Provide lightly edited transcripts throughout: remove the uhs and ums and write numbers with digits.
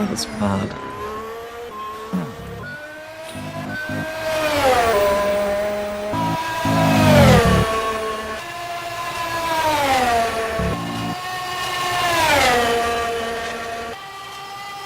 That's mad.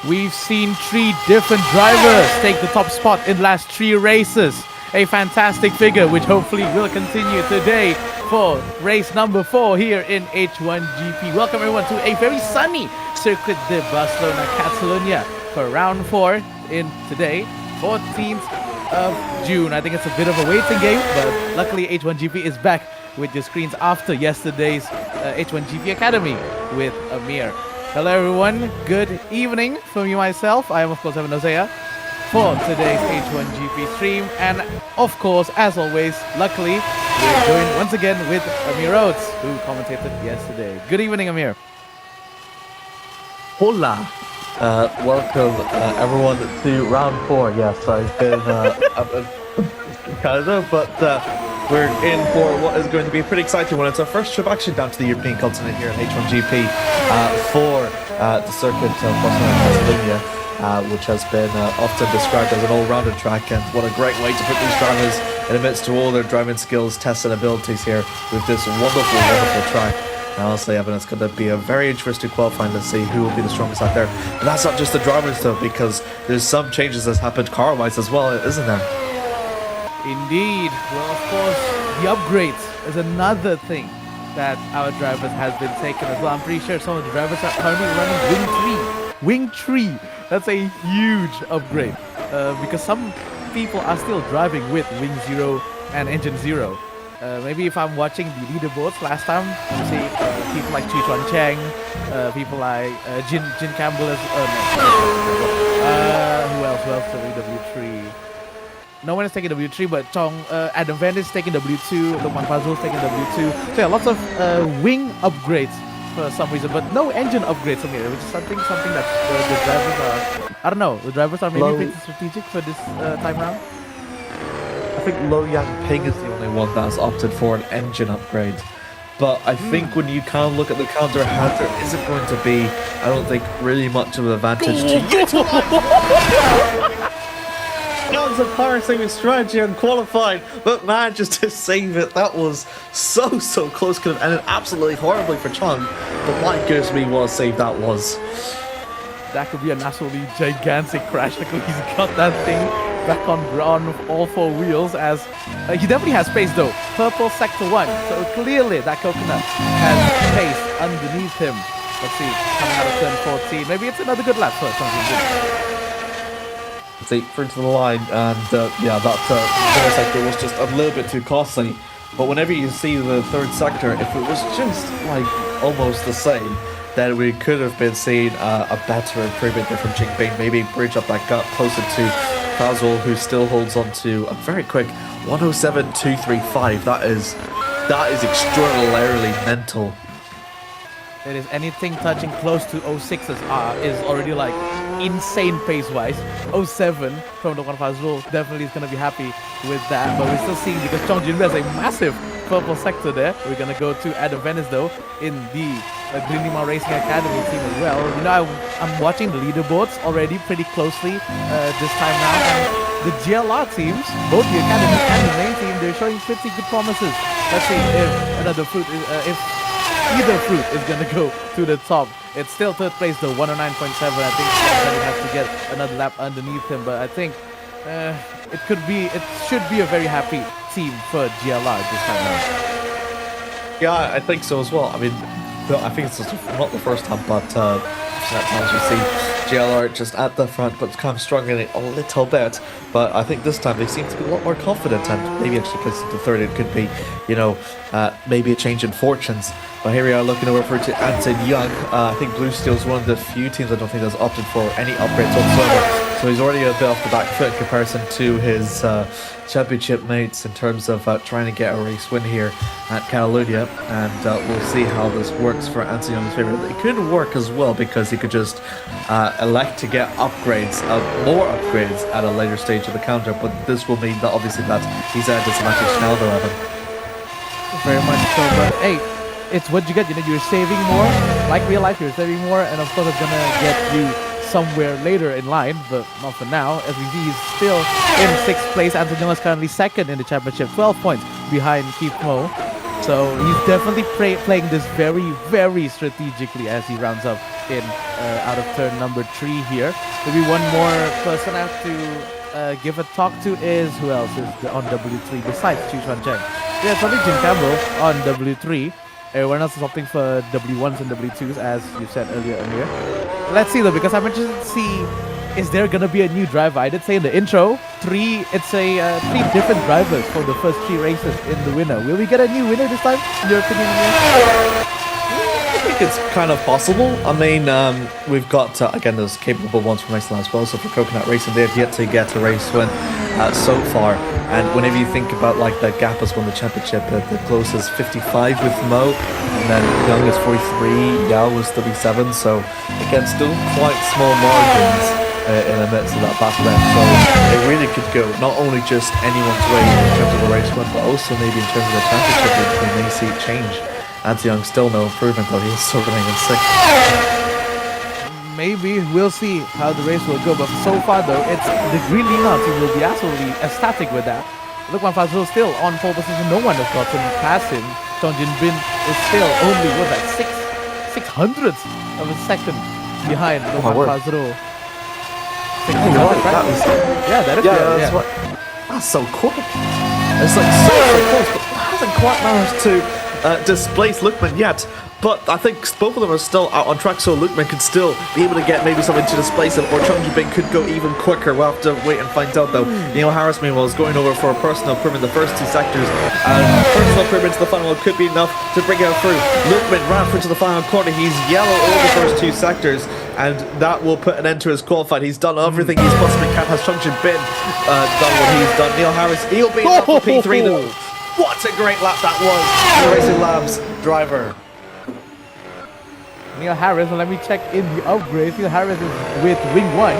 We've seen 3 different drivers take the top spot in last 3 races. A fantastic figure which hopefully will continue today for race number 4 here in H1GP. Welcome everyone to a very sunny Circuit de Barcelona, Catalonia for round 4 in today, 14th of June. I think it's a bit of a waiting game, but luckily H1GP is back with your screens after yesterday's H1GP Academy with Amir. Hello everyone, good evening from me myself. I am of course Evan Ozea for today's H1GP stream, and of course, as always, luckily we're joined once again with Amir Rhodes, who commentated yesterday. Good evening, Amir. Hola. Welcome everyone to round 4. Yes, I've been Canada, but we're in for what is going to be a pretty exciting one. It's our first trip actually down to the European continent here in H1GP for the circuit of Barcelona, Catalonia, which has been often described as an all-rounded track, and what a great way to put these drivers in amidst to all their driving skills, tests and abilities here with this wonderful, wonderful track. And honestly, Evan, it's going to be a very interesting qualifying to see who will be the strongest out there. But that's not just the drivers though, because there's some changes that's happened car-wise as well, isn't there? Indeed. Well, of course, the upgrades is another thing that our drivers has been taken as well. I'm pretty sure some of the drivers are currently running Wing 3. That's a huge upgrade because some people are still driving with Wing 0 and Engine 0. Maybe if I'm watching the leaderboards last time, you see people like H1Cheng, people like Jin Campbell as who else to W3? No one is taking W3, but Adam Van is taking W2, Lokman Fazul is taking W2. So yeah, lots of wing upgrades for some reason, but no engine upgrades from here, which is something that the drivers are, I don't know, the drivers are maybe pretty strategic for this time round. I think Lo Yang Ping is the only one that's opted for an engine upgrade. But I think when you kind of look at the counter ahead, there isn't going to be, I don't think, really much of an advantage to you. That was a power-saving strategy unqualified, but manages to save it. That was so close, could have ended absolutely horribly for Chung. But my goodness me, what a save that was. That could be an absolutely gigantic crash. Look, he's got that thing back on ground with all 4 wheels, as he definitely has space though. Purple sector 1, so clearly that coconut has space underneath him. Let's see, coming out of turn 14. Maybe it's another good lap for something. See, through to the line, and yeah, that third sector was just a little bit too costly. But whenever you see the third sector, if it was just like almost the same, then we could have been seeing a better improvement from Jinping, maybe bridge up that gap closer to Fazul, who still holds on to a very quick 107.235. That is extraordinarily mental. It is anything touching close to 06's is already like insane pace-wise. 07 from the one Fazul definitely is going to be happy with that, but we're still seeing, because Chong Jinwei has a massive purple sector there. We're going to go to Adam Venice though in the Greenima Racing Academy team as well. You know, I'm watching the leaderboards already pretty closely this time round, and the GLR teams, both the academy and the main team, they're showing pretty good promises. Let's see if another fruit is, if either fruit is going to go to the top. It's still third place though, 109.7. I think he has to get another lap underneath him, but I think it should be a very happy team for GLR this time around. Yeah, I think so as well. I mean, I think it's not the first time, but at times we see JLR just at the front, but kind of struggling a little bit. But I think this time they seem to be a lot more confident, and maybe actually placing to third, it could be, maybe a change in fortunes. But here we are looking over to Anton Young. I think Blue Steel's one of the few teams I don't think that's opted for any upgrades whatsoever. So he's already a bit off the back foot in comparison to his championship mates in terms of trying to get a race win here at Catalunya. And we'll see how this works for Anton Young's favour. It could work as well because he could just elect to get upgrades, more upgrades at a later stage of the counter. But this will mean that obviously that he's at a disadvantage now, though, Evan. Very much so, but hey, it's what you get. You're saving more, like real life. You're saving more, and of course, it's gonna get you somewhere later in line, but not for now. As we see, he's still in 6th place. Anton Young is currently 2nd in the championship, 12 points behind Keith Mo. So he's definitely playing this very, very strategically as he rounds up in out of turn number 3 here. Maybe one more person I have to give a talk to is who else is on W3 besides H1GP. Yeah, probably Jim Campbell on W3. Everyone else is opting for W1s and W2s, as you said earlier, Amir. Let's see though, because I'm interested to see, is there gonna be a new driver? I did say in the intro, three different drivers for the first 3 races in the winner. Will we get a new winner this time, in your opinion, Amir? I think it's kind of possible. I mean, we've got, again, those capable ones from Iceland as well. So for Coconut Racing, they've yet to get a race win so far. And whenever you think about like the gap has won the championship, the closest 55 with Mo, and then Young is 43, Yao was 37. So again, still quite small margins in the midst of that battle there. So it really could go not only just anyone's way in terms of the race win, but also maybe in terms of the championship, we may see it change. Anton Young still no improvement though, he's still remaining 6th. Maybe, we'll see how the race will go, but so far though, it's the Green Lina team will be absolutely ecstatic with that. Look, Fazul still on pole position, no one has gotten past him. Chong Jin Bin is still only, what's that, 600ths of a second behind Fazul. That's so quick. It's like so close, but hasn't quite managed to displace Lukman yet. But I think both of them are still out on track, so Lukman could still be able to get maybe something to displace him, or Chongjubin could go even quicker. We'll have to wait and find out though. Neil Harris, meanwhile, is going over for a personal improvement in the first 2 sectors, and personal improvement to the final could be enough to bring him through. Lukman ran through to the final corner. He's yellow all the first 2 sectors, and that will put an end to his qualified. He's done everything he's possibly can. Has Chongjubin done what he's done? Neil Harris, he'll be up for P3 though. What a great lap that was for Racing Labs driver. Neil Harris, let me check in the upgrades. Neil Harris is with Wing 1,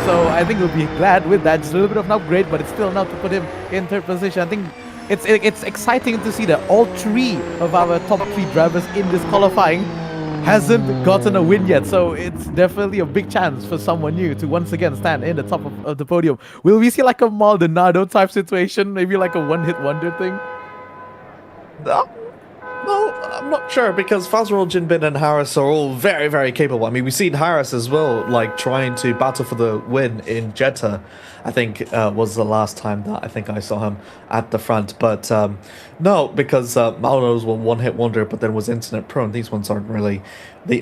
so I think we'll be glad with that. Just a little bit of an upgrade, but it's still enough to put him in 3rd position. I think it's exciting to see that all 3 of our top 3 drivers in this qualifying hasn't gotten a win yet, so it's definitely a big chance for someone new to once again stand in the top of the podium. Will we see like a Maldonado type situation, maybe like a one-hit wonder thing? No, I'm not sure, because Fazrul, Jinbin and Harris are all very, very capable. I mean, we've seen Harris as well, like, trying to battle for the win in Jeddah, I think, was the last time that I think I saw him at the front. But, no, because Maldonado's one-hit wonder, but then was incident prone. These ones aren't really...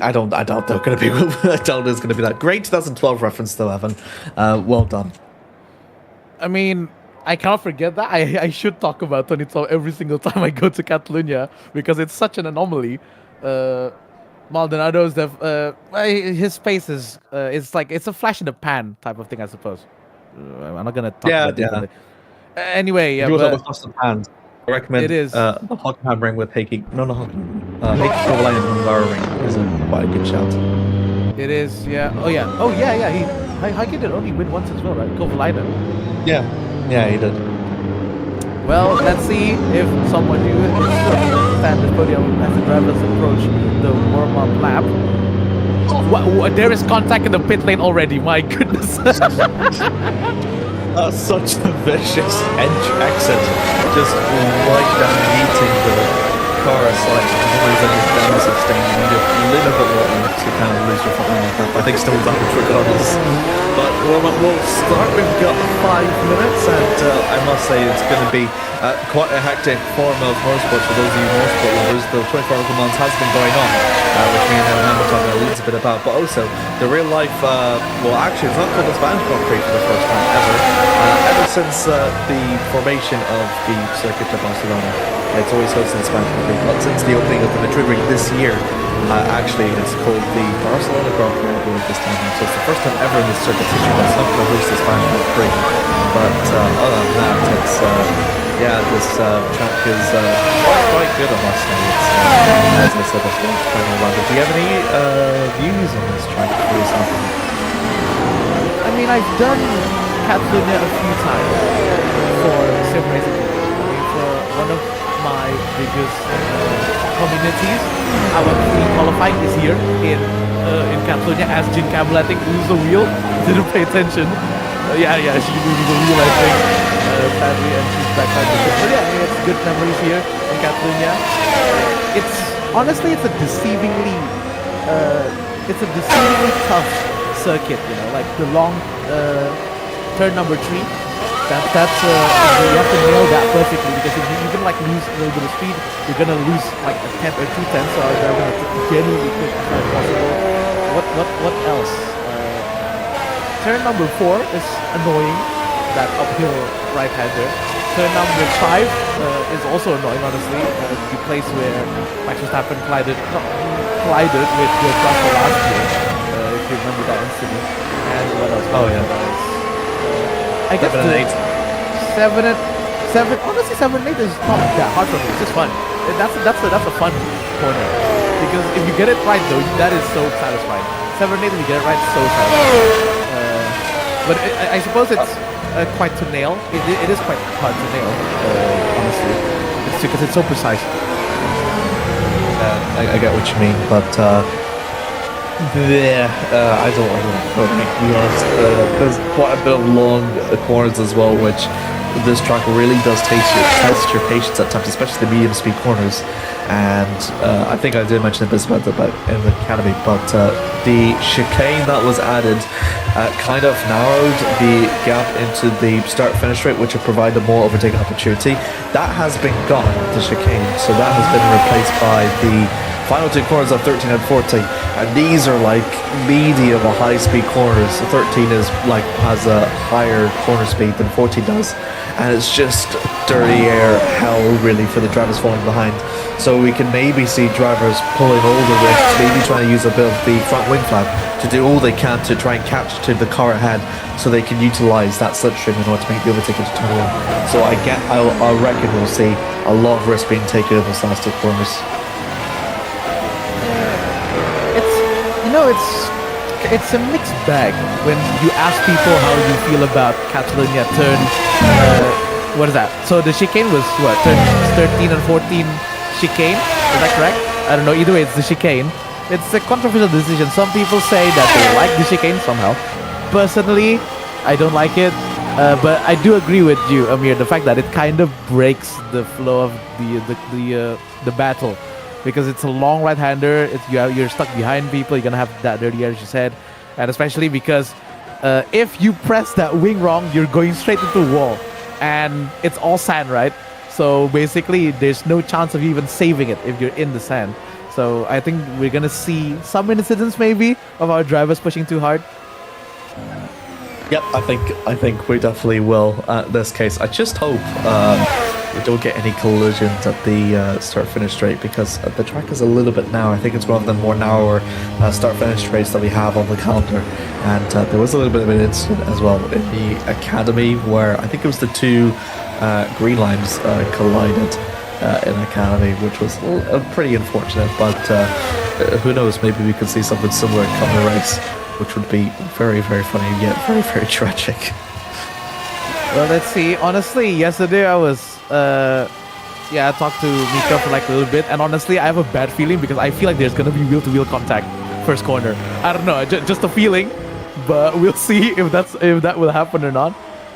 I doubt they're going to be... I doubt it's going to be that. Great 2012 reference, though, Evan. Well done. I mean... I can't forget that. I should talk about 2012 every single time I go to Catalunya because it's such an anomaly. Maldonado's his pace is it's like it's a flash in the pan type of thing, I suppose. I'm not gonna talk about it. Anyway, yeah. I recommend it is the Hockenheim ring with Heikki. Heikki Kovalainen and Lara ring is quite a good shout. It is, yeah. Oh yeah. Heikki did only win once as well, right? Kovalainen. Yeah, he did. Well, let's see if someone new is stand the podium as the drivers approach the warm-up lap. There is contact in the pit lane already, my goodness. That's such a vicious exit. Just right down meeting car selection, for some reason, is down to sustain. You need a little bit more to kind of lose your footing like that. But I think still damage regardless. But we'll start. We've got 5 minutes, and I must say it's going to be quite a hectic form of motorsport for those of you motorsport lovers. The 24 Le Mans has been going on, which me and Evan will talk a little bit about. But also the real life. Well, actually, it's not called the Spanish Grand Prix for the first time ever. Ever since the formation of the circuit of Barcelona, it's always hosted the Spanish Grand Prix. But since the opening of the Madrid Ring this year, actually it's called the Barcelona Grand Prix, I believe, this time. So it's the first time ever in the circuit's history that's not going to host the Spanish Grand Prix. But other than that, it's this track is quite good, I must say. It's, as I said, it's quite all rounded. Do you have any views on this track for yourself? I mean, I've done Catalonia a few times for sim racing. I mean, for one of my biggest communities, our free qualifying is here in Catalonia as Jean Campbell, I think, lose the wheel, didn't pay attention. She loses the wheel, I think, sadly, and she's back by the ship. But yeah, I mean, it's good memories here in Catalonia. Honestly, it's a deceivingly tough circuit, you know, like the long turn number 3. That's you have to nail that perfectly, because if you even like lose a little bit of speed, you're gonna lose like a 10 or 2 tenths. So I'm gonna genuinely quick as possible. What else? Turn number 4 is annoying. That uphill right-hander. Turn number 5 is also annoying, honestly. The place where Max Verstappen collided with George Russell last year. If you remember that incident. And what else? Oh yeah. I guess 7 and 8. 7. Honestly, 7 and 8 is not that hard for me. It's just fun. That's a fun corner. Because if you get it right, though, that is so satisfying. 7 and 8, if you get it right, so satisfying. But I suppose it's quite to nail. It is quite hard to nail, honestly. It's because it's so precise. I get what you mean, but I don't know, to be honest. There's quite a bit of long corners as well, which this track really does test your patience at times, especially the medium speed corners. And I think I did mention a bit about that in the academy, but the chicane that was added kind of narrowed the gap into the start finish rate, which would provide a more overtaking opportunity. That has been gone, the chicane, so that has been replaced by the final 2 corners of 13 and 14, and these are like medium or high speed corners. 13 has a higher corner speed than 14 does, and it's just dirty air hell really for the drivers falling behind. So we can maybe see drivers pulling all the risks, maybe trying to use a bit of the front wing flap to do all they can to try and catch to the car ahead, so they can utilize that slipstream in order to make the overtaking to turn 1. So I reckon we'll see a lot of risk being taken in those last 2 corners. It's a mixed bag when you ask people how you feel about Catalonia turn. What is that? So the chicane was what? Turn 13 and 14 chicane? Is that correct? I don't know. Either way, it's the chicane. It's a controversial decision. Some people say that they like the chicane somehow. Personally, I don't like it. But I do agree with you, Amir. The fact that it kind of breaks the flow of the battle. Because it's a long right-hander, you're stuck behind people, you're gonna have that dirty air, as you said, and especially because if you press that wing wrong, you're going straight into the wall, and it's all sand, right? So basically, there's no chance of you even saving it if you're in the sand. So I think we're gonna see some incidents maybe of our drivers pushing too hard. Yep, I think we definitely will. In this case, I just hope we don't get any collisions at the start-finish straight, because the track is a little bit narrow. I think it's one of the more narrower start-finish straights that we have on the calendar. And there was a little bit of an incident as well in the academy where I think it was the 2 green lines collided in academy, which was pretty unfortunate. But who knows? Maybe we could see something similar come the race, which would be very, very funny yet very, very tragic. Well, let's see. Honestly, yesterday I was I talked to Mika for like a little bit, and honestly, I have a bad feeling because I feel like there's gonna be wheel-to-wheel contact first corner. I don't know, just a feeling, but we'll see if that will happen or not.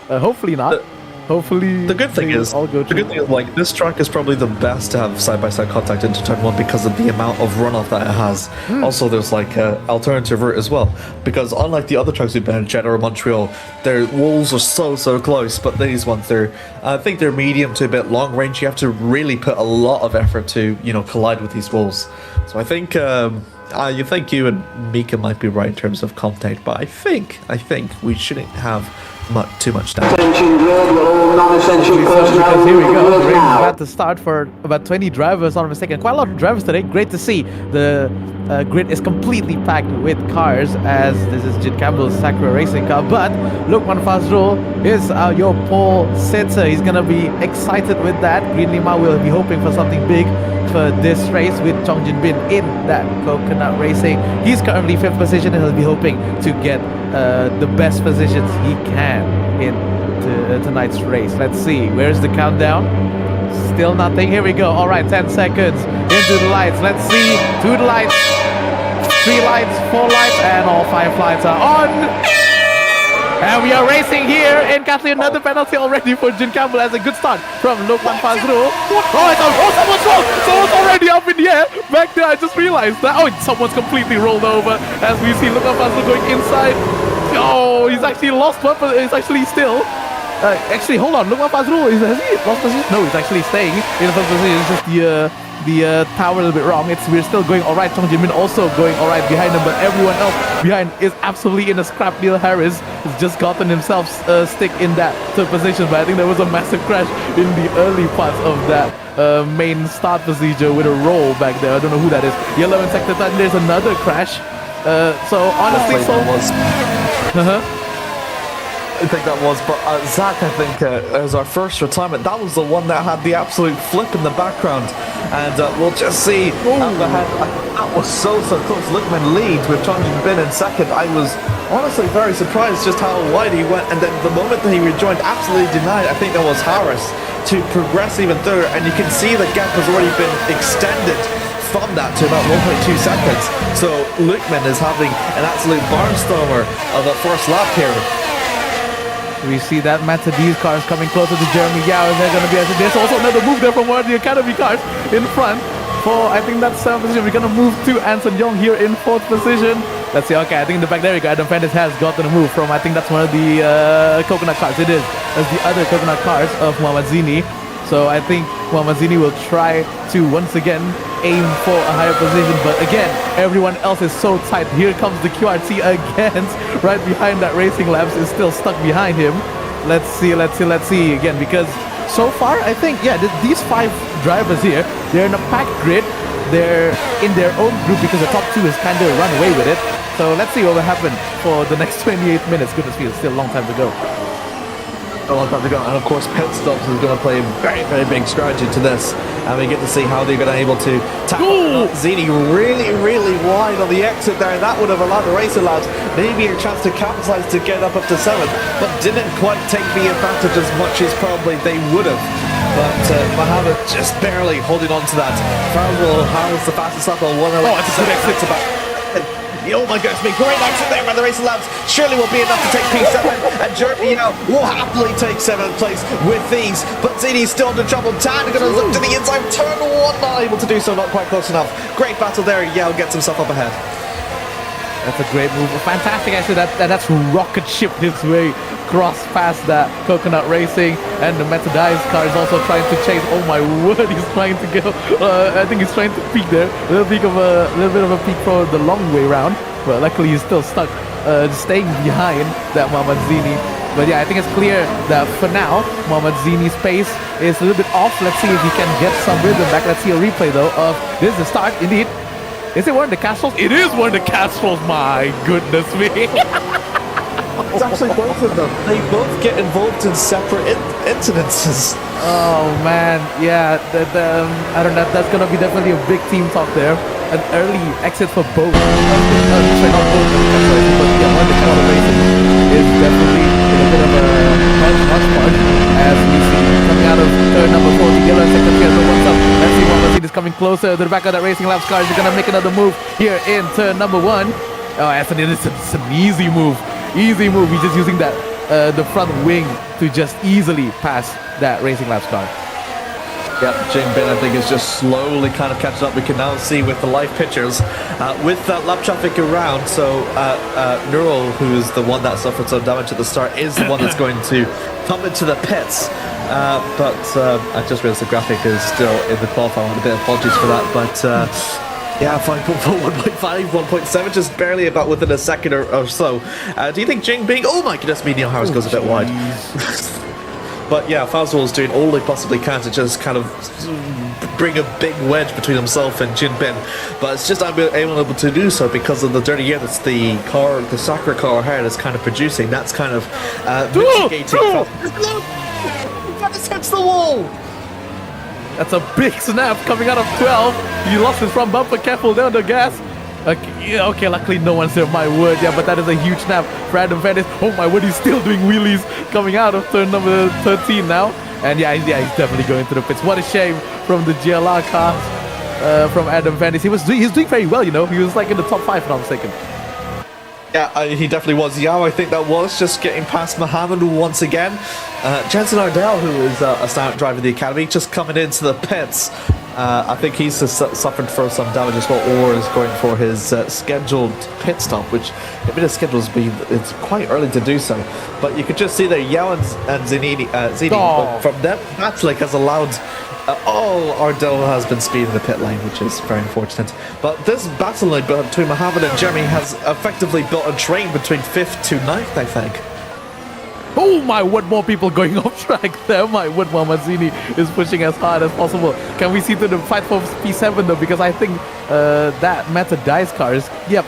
Hopefully not. Hopefully, The good thing they is, all go the good thing is, like, this track is probably the best to have side-by-side contact into turn one because of the amount of runoff that it has. Also, there's like an alternative route as well, because unlike the other tracks we've been in, Jeddah or Montreal, their walls are so close. But these ones, I think they're medium to a bit long range. You have to really put a lot of effort to, collide with these walls. So I think you think you and Mika might be right in terms of contact, but I think we shouldn't have too much damage. Attention grid, will all non-essential Because personnel here we leave the go, the grid race is now. about to start for about 20 drivers on a second. Quite a lot of drivers today. Great to see. The grid is completely packed with cars, as this is Jin Campbell's Sakura racing car. But Lukman Fazrul is your pole sitter. He's going to be excited with that. Green Lima will be hoping for something big for this race with Chong Jin Bin in that coconut racing. He's currently 5th position and he'll be hoping to get the best positions he can in tonight's race. Let's see, where's the countdown? Still nothing. Here we go. All right, 10 seconds into the lights. Let's see, 2 lights, 3 lights, 4 lights, and all 5 lights are on. And we are racing here in Kathleen. Another penalty already for Jin Campbell as a good start from Lukman Fazrul. Someone's wrong. Someone's already up in the air. Back there, I just realized that. Oh, someone's completely rolled over as we see Lukman Fazrul going inside. Oh, he's actually lost purpose. He's actually still. Actually, hold on. Lukman Fazrul, has he lost position? No, he's actually staying in the first position. It's just the tower a little bit wrong. We're still going all right. Chong Jin Min also going all right behind him, but everyone else behind is absolutely in a scrap. Neil Harris has just gotten himself stick in that third position, but I think there was a massive crash in the early parts of that main start procedure with a roll back there. I don't know who that is. Yellow in sector 10. There's another crash. So honestly, I think that was, but Zach, I think, as our first retirement, that was the one that had the absolute flip in the background. And we'll just see at the head. That was so close. Lukman leads with Chong Jin Bin in second. I was honestly very surprised just how wide he went. And then the moment that he rejoined, absolutely denied, I think that was Harris, to progress even further. And you can see the gap has already been extended from that to about 1.2 seconds. So Lukman is having an absolute barnstormer of a first lap here. We see that Matadis cars coming closer to Jeremy Yao. Is there going to be? There's also another move there from one of the Academy cars in front. For I think that's 7th position. We're going to move to Anson Yong here in 4th position. Let's see. Okay, I think in the back there we go. Adam Fendes has gotten a move from. I think that's one of the coconut cars. It is. That's the other coconut cars of Muhammad Zini. So I think Muhammad Zini will try to once again aim for a higher position, but again, everyone else is so tight. Here comes the QRT again, right behind that Racing Labs is still stuck behind him. Let's see again, because so far, I think, yeah, these 5 drivers here, they're in a packed grid. They're in their own group because the top 2 is kind of run away with it. So let's see what will happen for the next 28 minutes. Goodness me, it's still a long time to go. A long time to go, and of course pit stops is going to play a very big strategy to this, and we get to see how they're going to be able to tackle Zini really wide on the exit there, and that would have allowed the Racing Labs maybe a chance to capitalize to get up to 7th, but didn't quite take the advantage as much as probably they would have. But Mohammed just barely holding on to that. Farrell has the fastest lap on 1 Oh, it's a good exit. Oh my goodness me, great exit there by the Racing Labs. Surely will be enough to take P7, and Jeremy will happily take 7th place with these. But Zini's still under trouble. Tan going to look to the inside, turn 1, not able to do so, not quite close enough. Great battle there, Yao gets himself up ahead. That's a great move. Fantastic, actually. That's rocket shipped his way cross past that coconut racing, and the Metadize car is also trying to chase. Oh my word, he's trying to go. I think he's trying to peek there. A little bit of a peek for the long way round, but luckily he's still stuck, staying behind that Muhammad Zini. But yeah, I think it's clear that for now, Muhammad Zini's pace is a little bit off. Let's see if he can get some rhythm back. Let's see a replay though of this is the start. Indeed. Is it one of the castles? It is one of the castles. My goodness me. It's actually both of them. They both get involved in separate incidences. Oh man, yeah. I don't know. That's gonna be definitely a big team talk there. An early exit for both. Sorry, not both, but yeah, one of the counter racing is definitely in a bit of a hodgepodge as we see coming out of turn number 4. The yellow sector here. What's up? Let's see what Mercedes is coming closer to the back of that Racing Labs car. He's gonna make another move here in turn number 1. Oh, Aston, it's an easy move. Easy move. He's just using that the front wing to just easily pass that Racing Labs car. Yep, Jinbin I think is just slowly kind of catching up. We can now see with the live pictures, with that lap traffic around, so Neural, who is the one that suffered some damage at the start, is the one that's going to come into the pits. But I just realized the graphic is still in the qualifying. A bit of apologies for that, but yeah, 5.4, 1.5, 1.7, just barely about within a second or so. Do you think Jinbin? Oh my goodness, me, Neil Harris goes a bit wide. But yeah, Fazwell is doing all they possibly can to just kind of bring a big wedge between himself and Jinbin, but it's just unable to do so because of the dirty air that's the soccer car head is kind of producing. That's kind of mitigating. That hits the wall. That's a big snap coming out of 12. He lost his front bumper. Careful there on the gas. Okay, yeah, okay, luckily no one's there, my word. Yeah, but that is a huge snap for Adam Vandis. Oh my word, he's still doing wheelies coming out of turn number 13 now. And yeah, he's definitely going to the pits. What a shame from the GLR car from Adam Vandis. He's doing very well, you know. He was like in the top 5 if I'm not mistaken. Yeah, he definitely was. Yao, I think that was just getting past Mohammed once again. Jensen Ardell, who is a start driver of the academy, just coming into the pits. I think he's suffered for some damage as well, or is going for his scheduled pit stop, which if it is scheduled, it's quite early to do so. But you could just see that Yao and Zini from them, that's like has allowed. Ardell has been speeding the pit lane, which is very unfortunate. But this battle line between Mohammed and Jeremy has effectively built a train between 5th to 9th, I think. Oh my word, more people going off track there. My word, Mohammadzini is pushing as hard as possible. Can we see to the fight for P7 though? Because I think that Meta Dice cars, yep,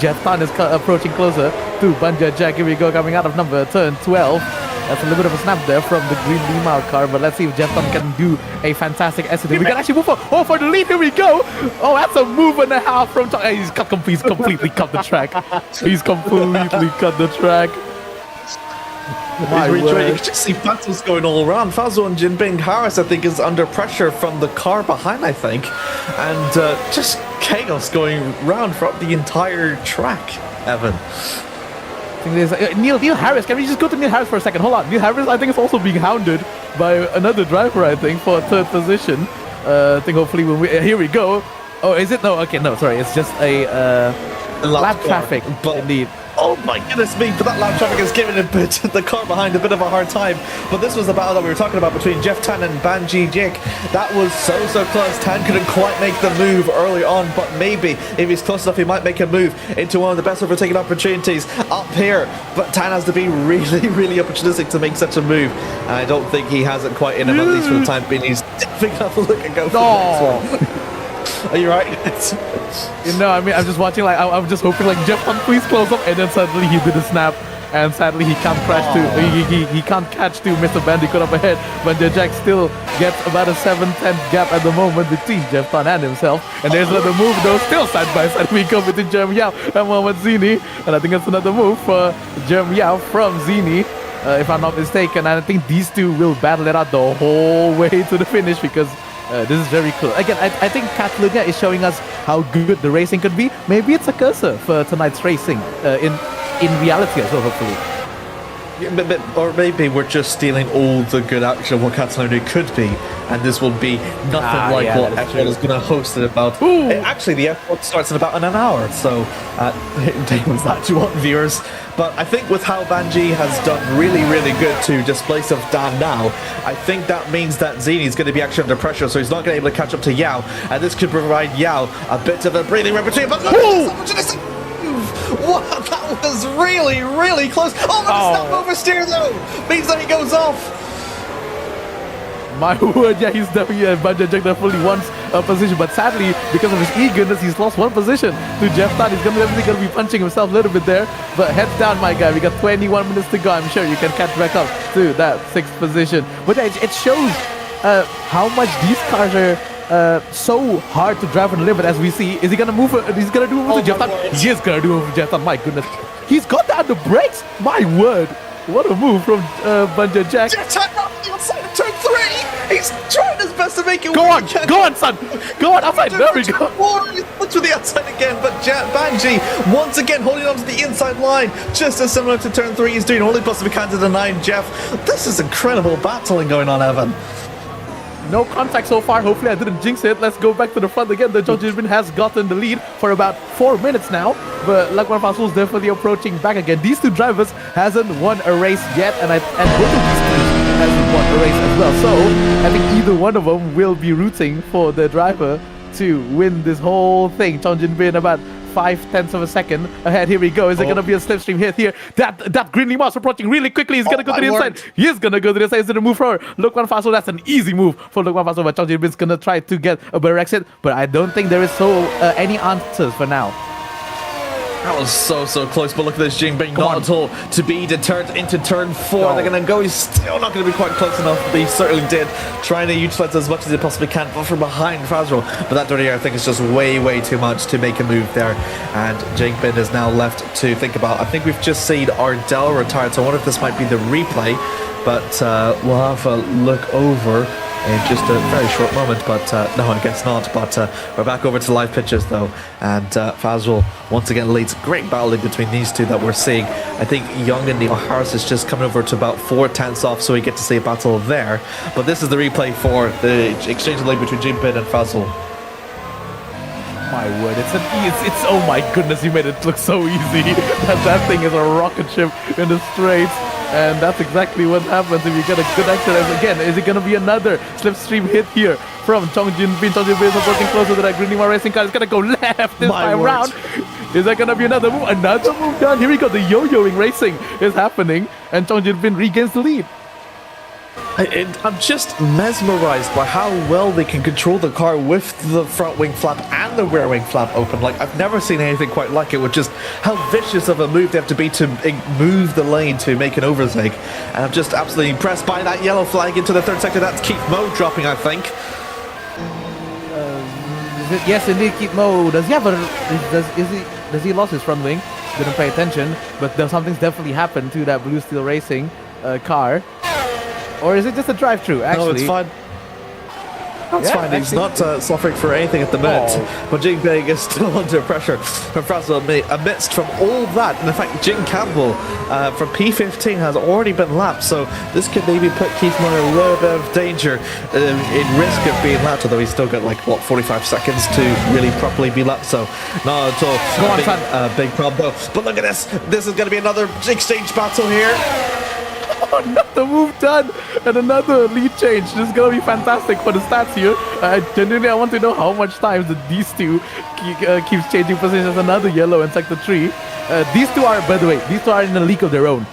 Jeff Tan is approaching closer to Banja Jack. Here we go, coming out of turn 12. That's a little bit of a snap there from the green Lima car, but let's see if Jeff Tan can do a fantastic SUV. We can actually move for the lead. Here we go. Oh, that's a move and a half from Tan. He's completely cut the track. He's completely cut the track. You can just see battles going all around. Fazio and Jinbin Harris, I think, is under pressure from the car behind, I think. And just chaos going round throughout the entire track, Evan. I think there's Neil Harris. Can we just go to Neil Harris for a second? Hold on. Neil Harris, I think, is also being hounded by another driver, I think, for 3rd position. I think hopefully when here we go. Oh, is it? No, okay, no, sorry. It's just a lap traffic, indeed. Oh my goodness me, but that lap traffic is giving the car behind a bit of a hard time. But this was the battle that we were talking about between Jeff Tan and Banji Jake. That was so close. Tan couldn't quite make the move early on, but maybe if he's close enough, he might make a move into one of the best overtaking opportunities up here. But Tan has to be really opportunistic to make such a move. And I don't think he has it quite in him, at least for the time being. He's definitely going to have a look and go for the next one. Are you right? You know, I mean, I'm just watching, like, I'm just hoping, like, Jeff Tan please close up, and then suddenly he did a snap, and sadly he can't crash he can't catch to Mr. Bandicoot up ahead, but Jack still gets about a 7-10 gap at the moment between Jeff Tan and himself, and there's another move though, still side by side we go between Jeremy Yao and Mohamed Zini, and I think that's another move for Jeremy Yao from Zini, if I'm not mistaken, and I think these two will battle it out the whole way to the finish, because this is very cool. Again, I think Catalunya is showing us how good the racing could be. Maybe it's a cursor for tonight's racing in reality as well, hopefully. Yeah, or maybe we're just stealing all the good action of what Catalonia could be, and this will be nothing like what F1 is going to host it about. Actually, the F1 starts in about an hour, so take that to what viewers. But I think with how Banji has done really good to displace of Dan now, I think that means that Zini is going to be actually under pressure, so he's not going to be able to catch up to Yao, and this could provide Yao a bit of a breathing room between. But wow, that was really close. Oh, but it's not oversteer though. Means that he goes off. My word, yeah, he's definitely Banja Jack definitely wants a position, but sadly, because of his eagerness, he's lost one position to Jeff Tan. He's definitely going to be punching himself a little bit there, but heads down, my guy. We got 21 minutes to go. I'm sure you can catch back up to that 6th position. But yeah, it shows how much these cars are so hard to drive on the limit, as we see. Is he gonna move? He's gonna do a move to Jeff Tan. He is gonna do a move to Jeff Tan. My goodness, he's got that on the brakes. My word, what a move from Banja Jack. Jeff Tan outside of turn 3. He's trying his best to make it Go work. on, son. Go on, outside. There we go. He's put to the outside again, but Banji once again holding on to the inside line, just as similar to turn 3. He's doing only possible can to the 9. Jeff, this is incredible battling going on, Evan. No contact so far. Hopefully I didn't jinx it. Let's go back to the front again. The Jin has gotten the lead for about 4 minutes now. But Lakwan Fazul is definitely approaching back again. These two drivers hasn't won a race yet. And both of these teams hasn't won a race as well. So I think either one of them will be rooting for the driver to win this whole thing. Jin Bin about 0.5 of a second ahead. Here we go. Is it going to be a slipstream hit here? That Green Limas approaching really quickly. He's going to go to the inside. He's going to go to the inside. He's going to move forward. Lakwan Fazul, that's an easy move for Lakwan Fazul. But Jin Bin's going to try to get a better exit. But I don't think there is any answers for now. That was so close, but look at this Jingbing, not at all to be deterred into turn 4. No. They're going to go. He's still not going to be quite close enough, but he certainly did, trying to utilize as much as he possibly can, but from behind Fazrul. But that dirty air, I think, is just way too much to make a move there. And Jingbing is now left to think about. I think we've just seen Ardell retired, so I wonder if this might be the replay. But we'll have a look over in just a very short moment, but no, I guess not. But we're back over to the live pitches though, and Fazrul once again leads. Great battling between these two that we're seeing. I think Young and Neil Harris is just coming over to about 4/10 off, so we get to see a battle there. But this is the replay for the exchange of lead between Jingbing and Fazrul. My word, it's oh my goodness, you made it look so easy. that thing is a rocket ship in the straights. And that's exactly what happens if you get a good accident. Again, is it going to be another slipstream hit here from Jin Bin? Jin Bin is approaching closer to that Green Lima racing car. It's going to go left this time round. Is that going to be another move? Another move done. Here we go. The yo-yoing racing is happening. And Jin Bin regains the lead. I'm just mesmerized by how well they can control the car with the front wing flap and the rear wing flap open. Like, I've never seen anything quite like it, with just how vicious of a move they have to be to move the lane to make an overtake. And I'm just absolutely impressed by that yellow flag into the third sector. That's Keith Moe dropping, I think. Yes, indeed, Keith Moe. Does he lost his front wing? Didn't pay attention, but something's definitely happened to that Blue Steel Racing car. Or is it just a drive-through, actually? No, it's fine. That's fine. He's not suffering for anything at the minute. But Jingbing is still under pressure from Fazrul amidst from all that. And in fact, Jin Campbell from P15 has already been lapped. So this could maybe put Keith Moe in a little bit of danger, in risk of being lapped. Although he's still got like, what, 45 seconds to really properly be lapped. So not at all. Go on, big problem though. But look at this. This is going to be another exchange battle here. Another move done and another lead change. This is going to be fantastic for the stats here. Genuinely, I want to know how much times these two keeps changing positions. Another yellow in sector 3. These two are, by the way, these two are in a league of their own.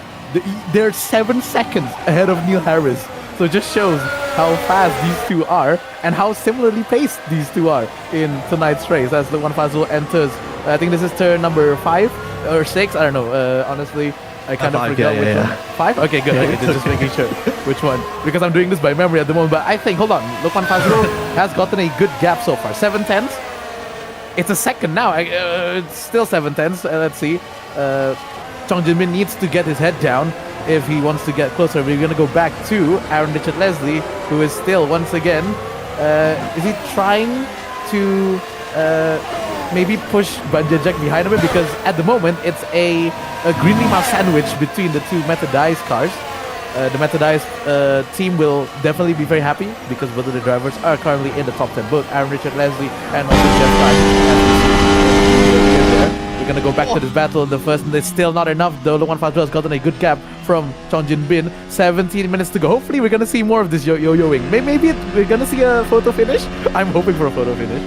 They're 7 seconds ahead of Neil Harris. So it just shows how fast these two are and how similarly paced these two are in tonight's race. As Lakwan Fazul enters, I think this is turn number 5 or 6. I don't know, honestly. I kind of forgot which one. 5? Okay, good. Okay, just making sure which one. Because I'm doing this by memory at the moment. But I think, hold on, Lakwan Fazul has gotten a good gap so far. 7/10. It's a second now. It's still 7/10. Let's see. Jin Bin needs to get his head down if he wants to get closer. We're going to go back to Aaron Richard Leslie, who is still, once again, is he trying to maybe push Banja Jack behind him? Because at the moment, it's a Green Lima sandwich between the two Methodized cars. The Methodized team will definitely be very happy because both of the drivers are currently in the top 10. Both Aaron Richard Leslie and also Jeff Price. We're going to go back to this battle in the first, and it's still not enough though. Lakwan Fazul has gotten a good gap from Jin Bin. 17 minutes to go. Hopefully we're going to see more of this yo-yoing. Maybe we're going to see a photo finish. I'm hoping for a photo finish.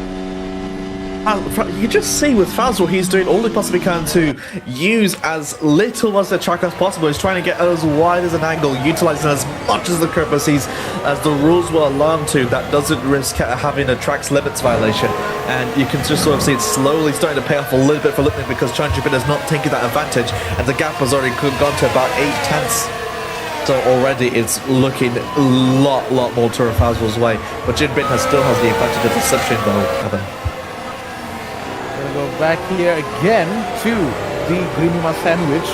You just see with Fazrul, he's doing all he possibly can to use as little as the track as possible. He's trying to get as wide as an angle, utilizing as much as the curb as the rules will allow him to. That doesn't risk having a track's limits violation. And you can just sort of see it slowly starting to pay off a little bit for Lipman, because H1GP has not taken that advantage, and the gap has already gone to about 8/10. So already it's looking a lot more to Fazrul's way. But Jingbing still has the advantage of the slipstream though, Evan. Go back here again to the Green Lima sandwich.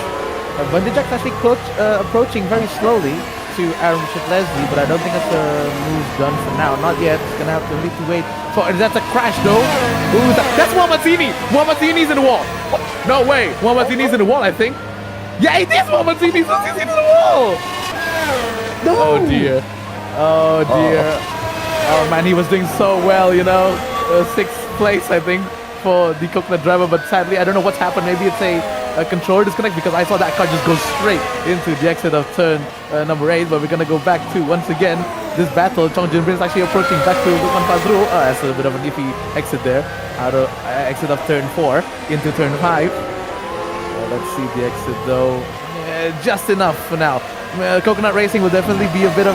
Banja Jack's actually approaching very slowly. to Aaron Leslie, but I don't think that's a move done for now. Not yet. It's gonna have to need to wait for. That's a crash though. Ooh, that's Mohammadzini. Mohammadzini's in the wall. No way. Mohammadzini's in the wall, I think. Yeah, it is Mohammadzini's in the wall. No. Oh dear. Oh dear. Oh man, he was doing so well, you know. 6th place, I think, for the coconut driver, but sadly, I don't know what's happened. Maybe it's a controller disconnect, because I saw that car just go straight into the exit of turn number 8. But we're gonna go back to, once again, this battle. Chong Jin-bin is actually approaching back to Lukman Fazrul. That's a bit of an iffy exit there, out of exit of turn 4 into turn 5. Let's see the exit though. Just enough for now. Coconut Racing will definitely be a bit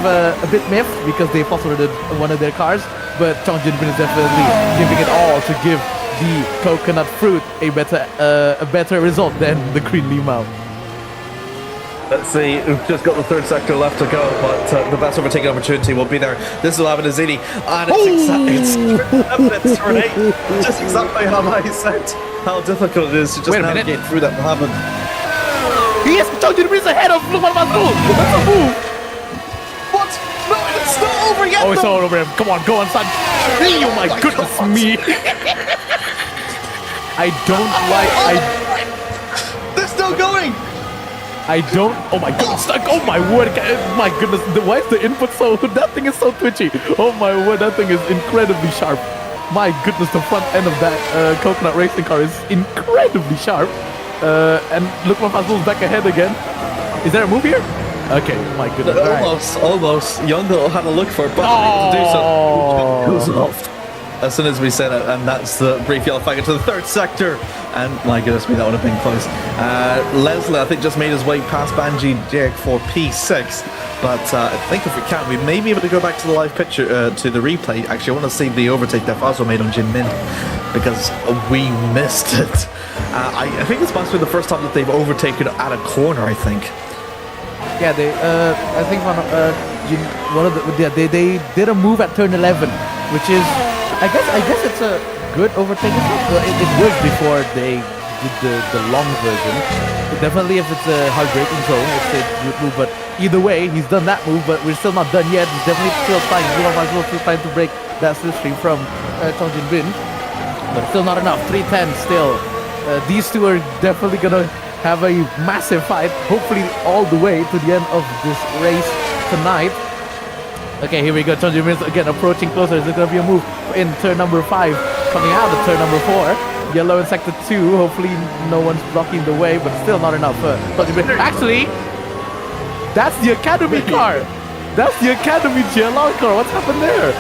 miffed, because they phosphorated one of their cars, but Chong Jin-bin is definitely giving it all to give the coconut fruit a better result than the green limau. Let's see, we've just got the 3rd sector left to go, but the best overtaking opportunity will be there. This will happen to Zini, and it's right. Just exactly how I said how difficult it is to just navigate through that happen. Yes, Chong Jin-bin is ahead of Lukman Fazrul. That's a move. What? No, it's not over yet. Oh, it's all over him. Come on, go on, son. Oh my goodness me. I don't like. They're still going. I don't. Oh my goodness! Oh my word! My goodness! Why is the input so? That thing is so twitchy. Oh my word! That thing is incredibly sharp. My goodness! The front end of that coconut racing car is incredibly sharp. And look, Fazlul's back ahead again. Is there a move here? Okay, my goodness. Almost. Yondo had a look for it, but to do so. Goes off as soon as we said it, and that's the brief yellow flag into the 3rd sector. And my goodness me, that would have been close. Leslie, I think, just made his way past Banji Jake for P6. But I think if we can, we may be able to go back to the live picture, to the replay. Actually, I want to see the overtake that Fazio made on Jin Min, because we missed it. I think this must be the first time that they've overtaken at a corner, I think. Yeah, they. I think they did a move at turn 11, which is, I guess it's a good overtake. It was before they did the long version. But definitely, if it's a hard braking zone, it's a good move. But either way, he's done that move, but we're still not done yet. He's definitely still trying. Still trying to break that slipstream from Chong Jin-bin, but still not enough. 310 still. These two are definitely gonna have a massive fight, hopefully all the way to the end of this race tonight. Okay, here we go. Chong Jin-bin is again approaching closer. Is there going to be a move in turn number 5, coming out of turn number 4? Yellow in sector 2. Hopefully no one's blocking the way, but still not enough. Actually, that's the Academy car. That's the Academy GLR car. What's happened there?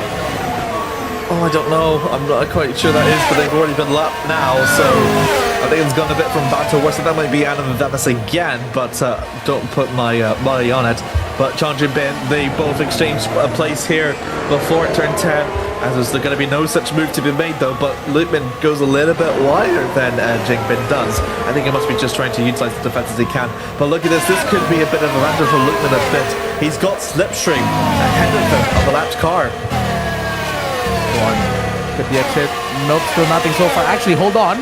Oh, I don't know. I'm not quite sure that is, but they've already been lapped now, so I think it's gone a bit from bad to worse. So that might be Anna Davis again, but don't put my money on it. But Chong Jin-bin, they both exchanged a place here before it turned 10, as there's going to be no such move to be made though. But Lukman goes a little bit wider than Jin-bin does. I think he must be just trying to utilize the defense as he can. But look at this. This could be a bit of a advantage for Lukman a bit. He's got slipstream ahead of him of the lapped car. Could the exit? Nope, still nothing so far. Actually, hold on.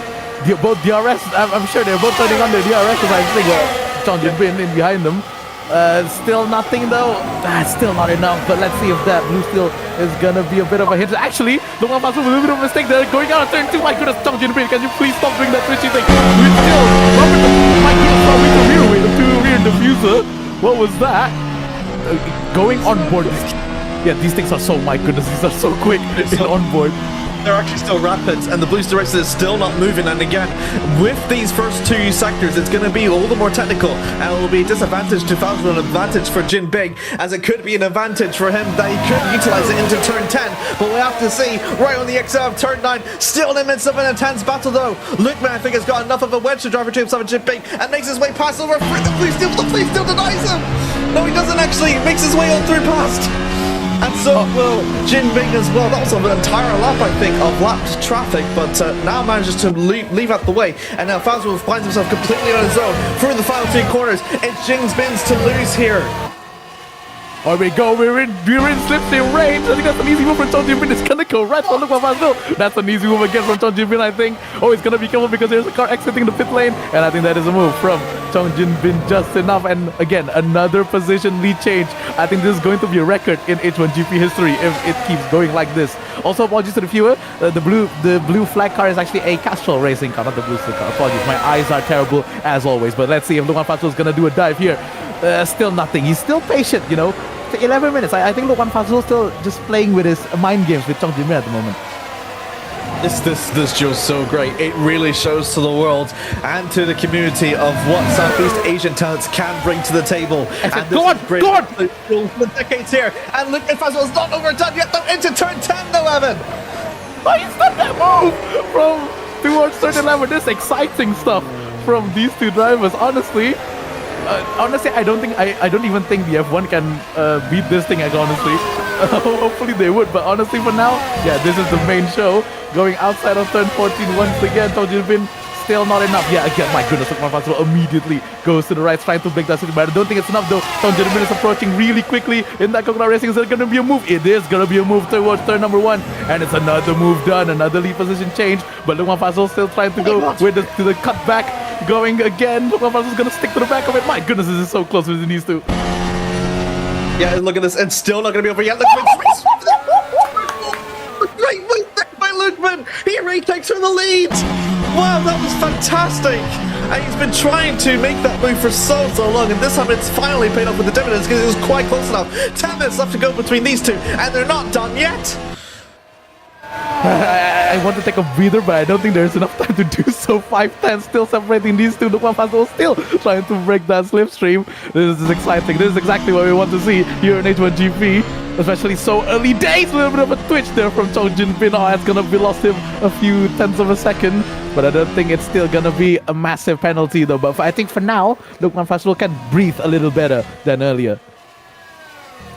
Both DRS, I'm sure they're both turning on their DRS, because I think Chong Jin-bin in behind them. Still nothing though. Still not enough, but let's see if that blue steel is gonna be a bit of a hit. Actually, Lukman Fazrul with a little bit of a mistake there, going out of turn 2. My goodness, Chong Jin-bin, can you please stop doing that twitchy thing? We still, my goodness, with the rear diffuser. What was that? Going on board. Yeah, these things are so, my goodness, these are so quick in onboard. They're actually still rapid, and the blue direction is still not moving. And again, with these first 2 sectors, it's going to be all the more technical, and it will be a disadvantage to Fazio, an advantage for Jin Bing, as it could be an advantage for him that he could utilize it into turn 10. But we have to see, right on the exit of turn 9, still in the midst of an intense battle though. Lukman, I think, has got enough of a wedge to drive to himself and Jin Bing, and makes his way past over through the blue steel. The blue steel denies him. No, he doesn't actually. He makes his way on through past. And so will Jin Bing as well. That was an entire lap, I think, of lapped traffic, but now manages to leave out the way. And now Fazio finds himself completely on his own through the final 3 corners. It's Jin Bing's to lose here. Here we go, we're in slipstream range. I think that's an easy move from Chong Jin-bin. It's gonna go right for Luke Van Zyl. That's an easy move again from Chong Jin-bin, I think. Oh, he's gonna be careful because there's a car exiting the pit lane. And I think that is a move from Chong Jin-bin just enough. And again, another position lead change. I think this is going to be a record in H1GP history if it keeps going like this. Also, apologies to the viewer. The blue flag car is actually a Castrol racing car, not the blue stick car. Apologies, my eyes are terrible as always. But let's see if Luke Van Zyl is gonna do a dive here. Still nothing. He's still patient, you know. 11 minutes. I think Luke Van Zyl still just playing with his mind games with Chong Jin-bin at the moment. This duel's so great. It really shows to the world and to the community of what Southeast Asian talents can bring to the table. And go on! For the decades here. And Luke Van Zyl is not overdone yet, though, into turn 10, though, Evan. Oh, he's done that move from towards turn 11. This exciting stuff from these two drivers, honestly. Honestly, I don't even think the F1 can beat this thing, honestly. Hopefully they would, but honestly for now, yeah, this is the main show. Going outside of turn 14 once again. Chong Jin-bin still not enough. Yeah, again, my goodness, Luke Van Zyl immediately goes to the right, trying to break that switch, but I don't think it's enough though. Chong Jin-bin is approaching really quickly in that Coconut Racing. Is there going to be a move? It is going to be a move towards turn number 1, and it's another move done, another lead position change, but Luke Van Zyl still trying to go with to the cutback. Going again, Luke Van Zyl is going to stick to the back of it. My goodness, this is so close as it needs to. Yeah, look at this, and still not going to be over yet. Look, great move by Lukeman. He retakes from the lead. Wow, that was fantastic. And he's been trying to make that move for so long, and this time it's finally paid off with the dividends because it was quite close enough. 10 minutes left to go between these two, and they're not done yet. I want to take a breather, but I don't think there's enough time to do so. 5-10 still separating these two. Luke Van Zyl still trying to break that slipstream. This is exciting. This is exactly what we want to see here in H1GP. Especially so early days. A little bit of a twitch there from Chong Jin-bin. Oh, it's gonna be lost him a few tenths of a second. But I don't think it's still gonna be a massive penalty though. But I think for now, Luke Van Zyl can breathe a little better than earlier.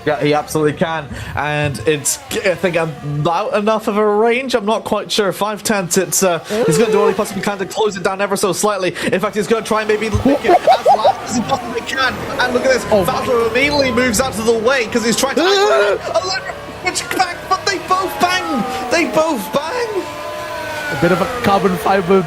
Yeah, he absolutely can, and it's, I think, about enough of a range. I'm not quite sure. 5/10, it's he's going to do all he possibly can to close it down ever so slightly. In fact, he's going to try and maybe make it as loud as he possibly can. And look at this, Valtteri immediately moves out of the way because he's trying to switch back, but they both bang. They both bang. A bit of a carbon fiber